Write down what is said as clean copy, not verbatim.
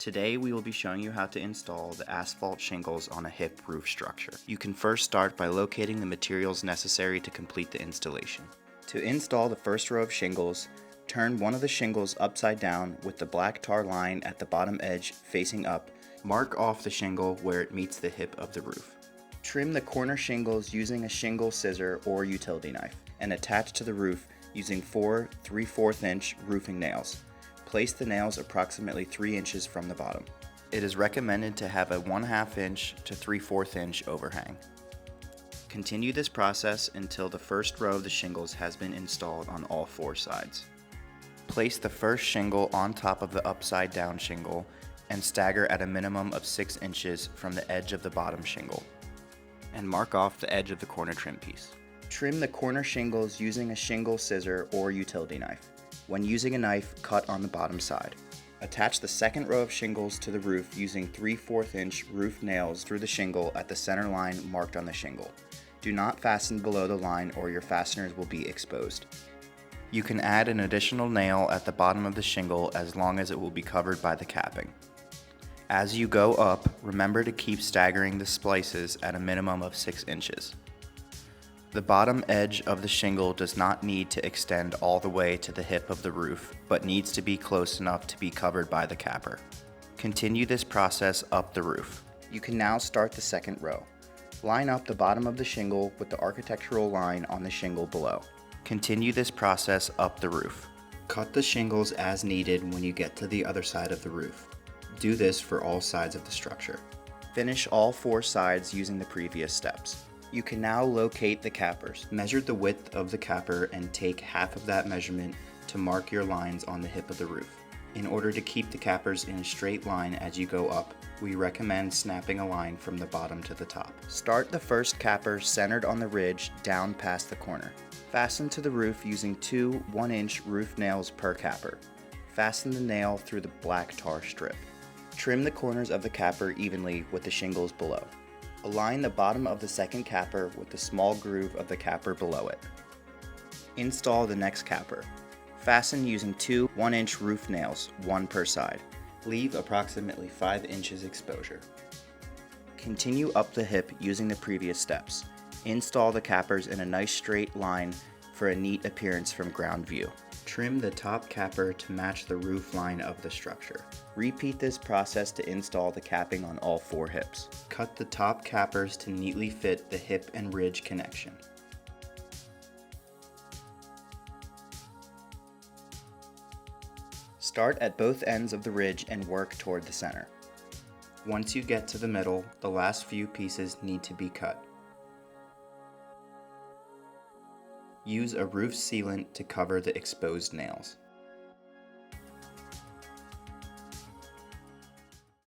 Today we will be showing you how to install the asphalt shingles on a hip roof structure. You can first start by locating the materials necessary to complete the installation. To install the first row of shingles, turn one of the shingles upside down with the black tar line at the bottom edge facing up. Mark off the shingle where it meets the hip of the roof. Trim the corner shingles using a shingle scissor or utility knife and attach to the roof using 4 3/4 inch roofing nails. Place the nails approximately 3 inches from the bottom. It is recommended to have a 1/2 inch to 3/4 inch overhang. Continue this process until the first row of the shingles has been installed on all 4 sides. Place the first shingle on top of the upside down shingle and stagger at a minimum of 6 inches from the edge of the bottom shingle, and mark off the edge of the corner trim piece. Trim the corner shingles using a shingle scissor or utility knife. When using a knife, cut on the bottom side. Attach the second row of shingles to the roof using 3/4 inch roof nails through the shingle at the center line marked on the shingle. Do not fasten below the line or your fasteners will be exposed. You can add an additional nail at the bottom of the shingle as long as it will be covered by the capping. As you go up, remember to keep staggering the splices at a minimum of 6 inches. The bottom edge of the shingle does not need to extend all the way to the hip of the roof, but needs to be close enough to be covered by the capper. Continue this process up the roof. You can now start the second row. Line up the bottom of the shingle with the architectural line on the shingle below. Continue this process up the roof. Cut the shingles as needed when you get to the other side of the roof. Do this for all sides of the structure. Finish all 4 sides using the previous steps. You can now locate the cappers. Measure the width of the capper and take half of that measurement to mark your lines on the hip of the roof. In order to keep the cappers in a straight line as you go up, we recommend snapping a line from the bottom to the top. Start the first capper centered on the ridge down past the corner. Fasten to the roof using 2 1-inch roof nails per capper. Fasten the nail through the black tar strip. Trim the corners of the capper evenly with the shingles below. Align the bottom of the second capper with the small groove of the capper below it. Install the next capper. Fasten using 2 1-inch roof nails, 1 per side. Leave approximately 5 inches exposure. Continue up the hip using the previous steps. Install the cappers in a nice straight line for a neat appearance from ground view. Trim the top capper to match the roof line of the structure. Repeat this process to install the capping on all 4 hips. Cut the top cappers to neatly fit the hip and ridge connection. Start at both ends of the ridge and work toward the center. Once you get to the middle, the last few pieces need to be cut. Use a roof sealant to cover the exposed nails.